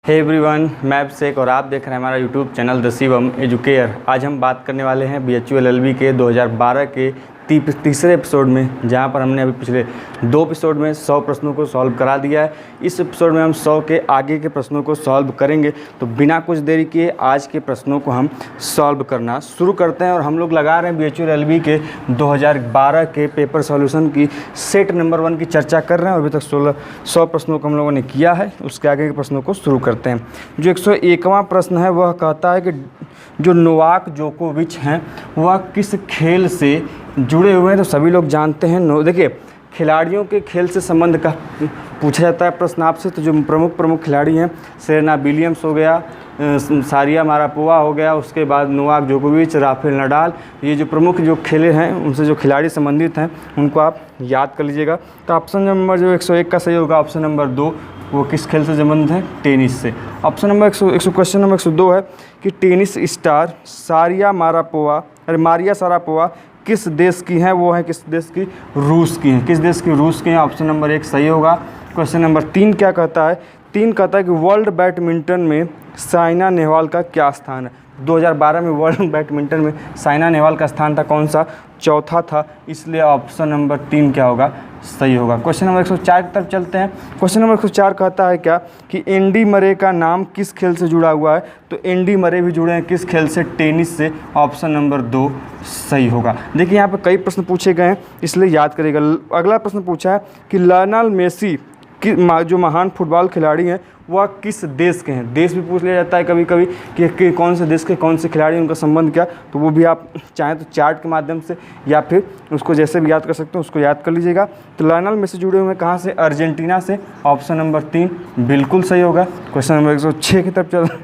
Hey everyone, मैं अभिषेक और आप देख रहे हैं हमारा YouTube channel the Shivam educare. आज हम बात करने वाले हैं BHU LLB के 2012 के तीसरे एपिसोड में, जहां पर हमने अभी पिछले 2 एपिसोड में 100 प्रश्नों को सॉल्व करा दिया है। इस एपिसोड में हम 100 के आगे के प्रश्नों को सॉल्व करेंगे। तो बिना कुछ देरी किए आज के प्रश्नों को हम सॉल्व करना शुरू करते हैं। और हम लोग लगा रहे हैं BHU LLB के 2012 के पेपर सॉल्यूशन की सेट नंबर 1 की चर्चा कर रहे हैं। और अभी तक 100 प्रश्नों को हम लोगों ने किया है। उसके आगे के प्रश्नों को शुरू करते हैं। जो 101वां प्रश्न है वह कहता है कि जो नोवाक जोकोविच हैं वह किस खेल से जुड़े हुए हैं। तो सभी लोग जानते हैं। देखिए, खिलाड़ियों के खेल से संबंध का पूछा जाता है प्रश्न आपसे। तो जो प्रमुख खिलाड़ी हैं, सेरेना विलियम्स हो गया, सारिया मारापोवा हो गया, उसके बाद नोवाक जोकोविच, राफेल नडाल, ये जो प्रमुख जो खेले हैं उनसे जो खिलाड़ी संबंधित हैं उनको आप याद कर लीजिएगा। तो ऑप्शन नंबर जो 101 का सही होगा ऑप्शन नंबर 2, वो किस खेल से संबंधित है? टेनिस से। ऑप्शन नंबर क्वेश्चन नंबर 102 है कि टेनिस स्टार मारिया सारापोवा किस देश की हैं? वो है किस देश की? रूस की हैं। किस देश की? रूस की हैं। ऑप्शन नंबर 1 सही होगा। क्वेश्चन नंबर 3 क्या कहता है? 3 कहता है कि वर्ल्ड बैडमिंटन में साइना नेहवाल का क्या स्थान है? 2012 में वर्ल्ड बैडमिंटन में साइना नेहवाल का स्थान था कौन सा? चौथा था। इसलिए ऑप्शन नंबर 3 क्या होगा? सही होगा। क्वेश्चन नंबर 104 की तरफ चलते हैं। क्वेश्चन नंबर 104 कहता है क्या कि एंडी मरे का नाम किस खेल से जुड़ा हुआ है? तो एंडी मरे भी जुड़े हैं किस खेल से? टेनिस से। ऑप्शन नंबर 2 सही होगा। देखिए, यहाँ पर कई प्रश्न पूछे गए हैं, इसलिए याद करिएगा। अगला प्रश्न पूछा है कि लियोनेल मेसी जो महान फुटबॉल खिलाड़ी हैं वह किस देश के हैं? देश भी पूछ लिया जाता है कभी कभी कि कौन से देश के कौन से खिलाड़ी, उनका संबंध क्या। तो वो भी आप चाहें तो चार्ट के माध्यम से या फिर उसको जैसे भी याद कर सकते हो उसको याद कर लीजिएगा। तो लियोनेल मेसी जुड़े हुए हैं कहाँ से? अर्जेंटीना से। ऑप्शन नंबर 3 बिल्कुल सही होगा। क्वेश्चन नंबर 106 की तरफ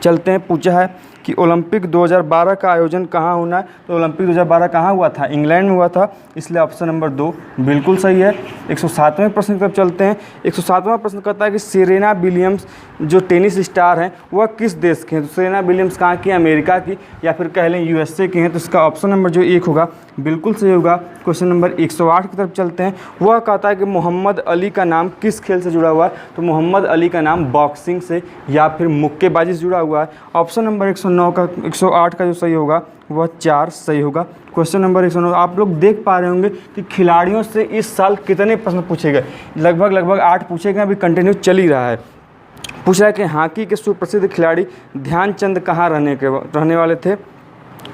चलते हैं। पूछा है कि ओलंपिक 2012 का आयोजन कहाँ होना है? तो ओलंपिक 2012 कहाँ हुआ था? इंग्लैंड में हुआ था। इसलिए ऑप्शन नंबर 2 बिल्कुल सही है। 107वें प्रश्न की तरफ चलते हैं। 107वां प्रश्न कहता है कि सेरेना विलियम्स जो टेनिस स्टार हैं वह किस देश के हैं? तो सेरेना विलियम्स कहाँ की? अमेरिका की, या फिर कह लें USA की हैं। तो इसका ऑप्शन नंबर जो 1 होगा बिल्कुल सही होगा। क्वेश्चन नंबर 108 की तरफ चलते हैं। वह कहता है कि मोहम्मद अली का नाम किस खेल से जुड़ा हुआ है? तो मोहम्मद अली का नाम बॉक्सिंग से या फिर मुक्केबाजी से जुड़ा हुआ है। ऑप्शन नंबर 108 का जो सही होगा वह 4 सही होगा। क्वेश्चन नंबर 109 आप लोग देख पा रहे होंगे कि खिलाड़ियों से इस साल कितने प्रश्न पूछे गए। लगभग 8 पूछे गए। अभी कंटिन्यू चल ही रहा है। पूछ रहा है कि हॉकी के सुप्रसिद्ध खिलाड़ी ध्यानचंद कहाँ रहने वाले थे?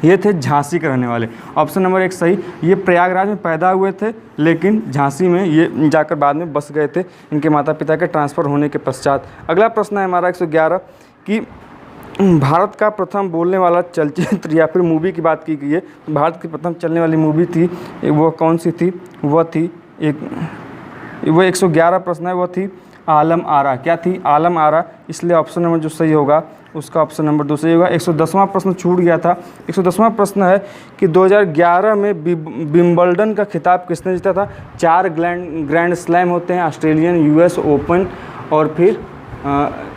ये थे झांसी के रहने वाले। ऑप्शन नंबर 1 सही। ये प्रयागराज में पैदा हुए थे, लेकिन झांसी में ये जाकर बाद में बस गए थे इनके माता पिता के ट्रांसफ़र होने के पश्चात। अगला प्रश्न है हमारा 111 कि भारत का प्रथम बोलने वाला चलचित्र या फिर मूवी की बात की गई है। भारत की प्रथम चलने वाली मूवी थी वो कौन सी थी? वो 111 प्रश्न है, वो थी आलम आरा। क्या थी? आलम आरा। इसलिए ऑप्शन नंबर जो सही होगा उसका ऑप्शन नंबर 2 सही होगा। 110वां प्रश्न छूट गया था। 110वां प्रश्न है कि 2011 में विंबलडन का खिताब किसने जीता था? 4 ग्रैंड स्लैम होते हैं, ऑस्ट्रेलियन, US ओपन और फिर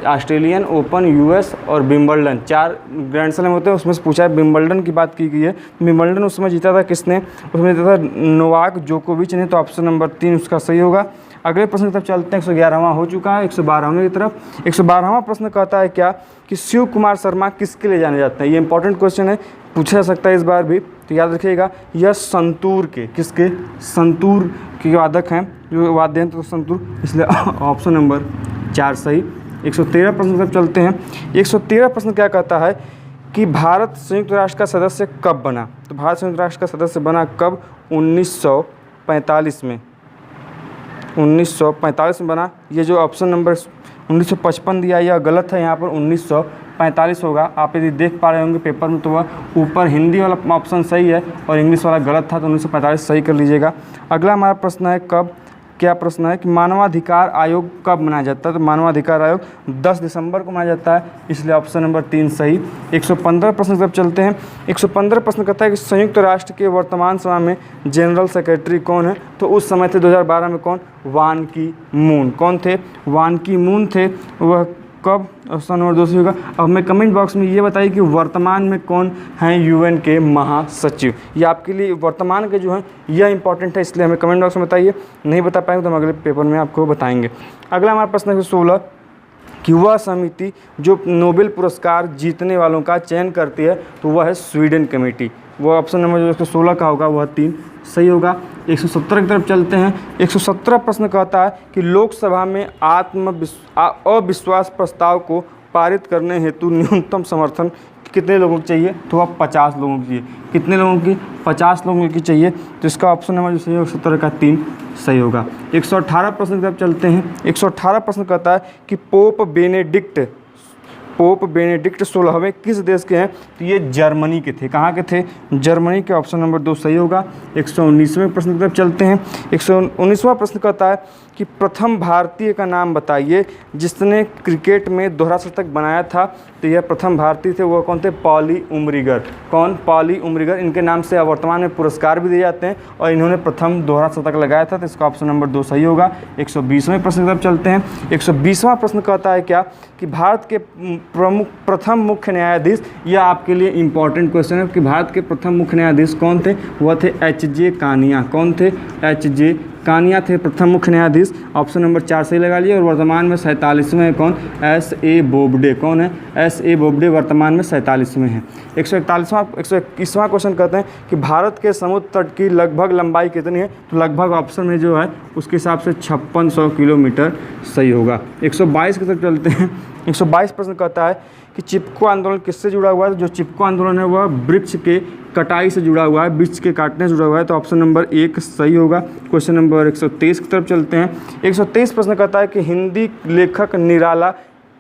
ऑस्ट्रेलियन ओपन, US और विंबलडन। 4 ग्रैंड स्लैम होते हैं। उसमें से पूछा है विंबलडन की बात की गई है। विंबलडन उसमें जीता था किसने? उसमें जीता था नोवाक जोकोविच ने। तो ऑप्शन नंबर 3 उसका सही होगा। अगले प्रश्न की तरफ चलते हैं। 111वां हो चुका है। 112वें की तरफ। 112वां प्रश्न कहता है क्या कि शिव कुमार शर्मा किसके लिए जाने जाते हैं? ये इंपॉर्टेंट क्वेश्चन है, पूछा जा सकता है इस बार भी, तो याद रखिएगा। यह संतूर के किसके? संतूर के वादक हैं, जो वाद्य यंत्र संतूर। इसलिए ऑप्शन नंबर 4 सही। 113 प्रश्न की तरफ चलते हैं। 113 प्रश्न क्या कहता है कि भारत संयुक्त राष्ट्र का सदस्य कब बना? तो भारत संयुक्त राष्ट्र का सदस्य बना कब? 1945 में। 1945 में बना। ये जो ऑप्शन नंबर 1955 दिया यह गलत है। यहाँ पर 1945 होगा। आप यदि देख पा रहे होंगे पेपर में तो वह ऊपर हिंदी वाला ऑप्शन सही है और इंग्लिश वाला गलत था। तो 1945 सही कर लीजिएगा। अगला हमारा प्रश्न है कब, क्या प्रश्न है कि मानवाधिकार आयोग कब मनाया जाता है? तो मानवाधिकार आयोग 10 दिसंबर को मनाया जाता है। इसलिए ऑप्शन नंबर 3 सही। 115 प्रश्न की तरफ चलते हैं। 115 प्रश्न कहता है कि संयुक्त राष्ट्र के वर्तमान समय में जनरल सेक्रेटरी कौन है? तो उस समय थे 2012 में कौन? वान की मून। कौन थे? वान की मून थे। वह कब? ऑप्शन नंबर 2 से होगा। अब हमें कमेंट बॉक्स में ये बताइए कि वर्तमान में कौन हैं UN के महासचिव। ये आपके लिए वर्तमान के जो हैं यह इंपॉर्टेंट है, इसलिए हमें कमेंट बॉक्स में बताइए। नहीं बता पाएंगे तो हम अगले पेपर में आपको बताएंगे। अगला हमारा प्रश्न है 16 कि वह समिति जो नोबेल पुरस्कार जीतने वालों का चयन करती है तो वह है स्वीडन कमेटी। वो ऑप्शन नंबर जो 116 का होगा वह 3 सही होगा। 117 की तरफ चलते हैं। 117 प्रश्न कहता है कि लोकसभा में अविश्वास प्रस्ताव को पारित करने हेतु न्यूनतम समर्थन कितने लोगों की चाहिए, तो अब 50 लोगों की चाहिए। कितने लोगों की, 50 लोगों की चाहिए। तो इसका ऑप्शन नंबर जो सही होगा 117 का 3 सही होगा। 118 प्रश्न की तरफ चलते हैं। 118 प्रश्न कहता है कि पोप बेनेडिक्ट 16वें किस देश के हैं, तो ये जर्मनी के थे। कहाँ के थे, जर्मनी के। ऑप्शन नंबर 2 सही होगा। 119वें प्रश्न की तरफ चलते हैं। 119वां प्रश्न कहता है कि प्रथम भारतीय का नाम बताइए जिसने क्रिकेट में दोहरा शतक बनाया था। तो यह प्रथम भारतीय थे, वो कौन थे, पॉली उमरिगर। कौन, पॉली उमरिगर। इनके नाम से वर्तमान में पुरस्कार भी दिए जाते हैं और इन्होंने प्रथम दोहरा शतक लगाया था। तो इसका ऑप्शन नंबर 2 सही होगा। 120वें प्रश्न की तरफ चलते हैं। 120वां प्रश्न कहता है क्या कि भारत के प्रथम मुख्य न्यायाधीश, यह आपके लिए इंपॉर्टेंट क्वेश्चन है कि भारत के प्रथम मुख्य न्यायाधीश कौन थे, वह थे एच.जे. कानिया। कौन थे, एच.जे. कानिया थे प्रथम मुख्य न्यायाधीश। ऑप्शन नंबर 4 सही लगा लिए। और वर्तमान में 47वें कौन, एस.ए. बोबडे। कौन है, एस.ए. बोबडे वर्तमान में 47वें हैं। 121वां क्वेश्चन कहते हैं कि भारत के समुद्र तट की लगभग लंबाई कितनी है, तो लगभग ऑप्शन में जो है उसके हिसाब से 5600 किलोमीटर सही होगा। 122 की तरफ चलते हैं। 122 प्रश्न कहता है कि चिपको आंदोलन किससे जुड़ा हुआ है। जो चिपको आंदोलन है वह वृक्ष के कटाई से जुड़ा हुआ है, वृक्ष के काटने से जुड़ा हुआ है। तो ऑप्शन नंबर 1 सही होगा। क्वेश्चन नंबर 123 की तरफ चलते हैं। 123 प्रश्न कहता है कि हिंदी लेखक निराला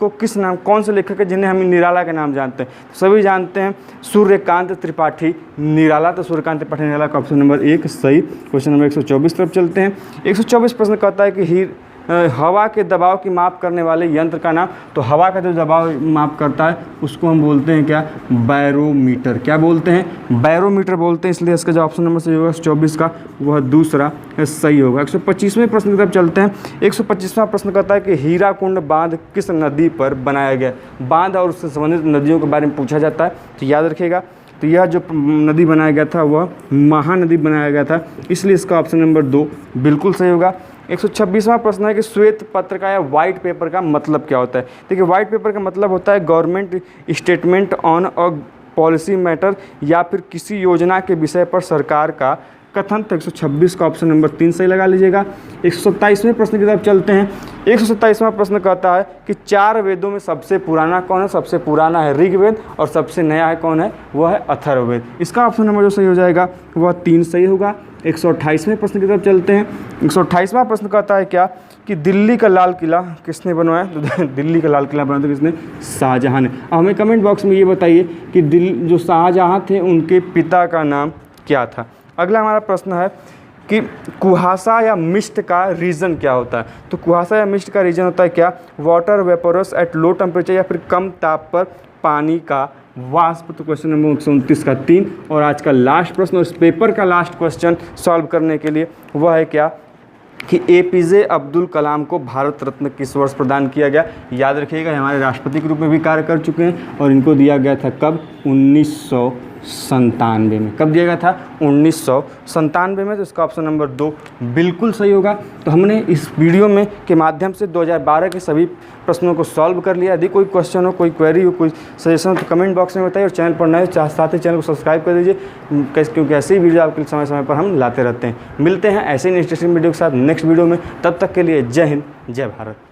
को किस नाम, कौन से लेखक है जिन्हें हम निराला के नाम जानते हैं, तो सभी जानते हैं सूर्यकांत त्रिपाठी निराला। तो सूर्यकांत त्रिपाठी निराला का ऑप्शन नंबर 1 सही। क्वेश्चन नंबर 124 तरफ चलते हैं। 124 प्रश्न कहता है कि हवा के दबाव की माप करने वाले यंत्र का नाम। तो हवा का जो दबाव माप करता है उसको हम बोलते हैं क्या, बैरोमीटर। क्या बोलते हैं, बैरोमीटर बोलते हैं। इसलिए इसका जो ऑप्शन नंबर सही होगा 24 का वह दूसरा सही होगा। 125वें प्रश्न की तरफ चलते हैं। 125वां प्रश्न कहता है कि हीराकुंड बांध किस नदी पर बनाया गया। बांध और उससे संबंधित नदियों के बारे में पूछा जाता है, तो याद रखिएगा। तो यह जो नदी बनाया गया था वह महानदी बनाया गया था, इसलिए इसका ऑप्शन नंबर 2 बिल्कुल सही होगा। 126वां प्रश्न है कि श्वेत पत्र का या वाइट पेपर का मतलब क्या होता है। देखिए, वाइट पेपर का मतलब होता है government statement on a policy matter, या फिर किसी योजना के विषय पर सरकार का कथन। तो 126 का ऑप्शन नंबर 3 सही लगा लीजिएगा। 127वें प्रश्न की तरफ चलते हैं। 127वां प्रश्न कहता है कि 4 वेदों में सबसे पुराना कौन है। सबसे पुराना है ऋग्वेद और सबसे नया है कौन है, वह है अथर्ववेद। इसका ऑप्शन नंबर जो सही हो जाएगा वह 3 सही होगा। 128वें प्रश्न की तरफ चलते हैं। 128वां प्रश्न कहता है क्या कि दिल्ली का लाल किला किसने बनवाया। तो दिल्ली का लाल किला बनाया तो किसने, शाहजहाँ ने। अब हमें कमेंट बॉक्स में ये बताइए कि जो शाहजहाँ थे उनके पिता का नाम क्या था। अगला हमारा प्रश्न है कि कुहासा या मिस्ट का रीजन क्या होता है। तो कुहासा या मिस्ट का रीजन होता है क्या, वाटर वेपोरस एट लो टेम्परेचर, या फिर कम ताप पर पानी का वाष्प। तो क्वेश्चन नंबर 129 का 3। और आज का लास्ट प्रश्न और इस पेपर का लास्ट क्वेश्चन सॉल्व करने के लिए वह है क्या कि एपीजे अब्दुल कलाम को भारत रत्न किस वर्ष प्रदान किया गया। याद रखिएगा, हमारे राष्ट्रपति के रूप में भी कार्य कर चुके हैं और इनको दिया गया था कब, 1997 में। कब दिया गया था, 1997 में। तो इसका ऑप्शन नंबर 2 बिल्कुल सही होगा। तो हमने इस वीडियो में के माध्यम से 2012 के सभी प्रश्नों को सॉल्व कर लिया। यदि कोई क्वेश्चन हो, कोई क्वेरी हो, कोई सजेशन हो तो कमेंट बॉक्स में बताइए। और चैनल पर नए साथ ही चैनल को सब्सक्राइब कर दीजिए, क्योंकि ऐसे ही वीडियो आपके समय समय पर हम लाते रहते हैं। मिलते हैं ऐसे ही इंटरेस्टिंग वीडियो के साथ नेक्स्ट वीडियो में। तब तक के लिए जय हिंद, जय भारत।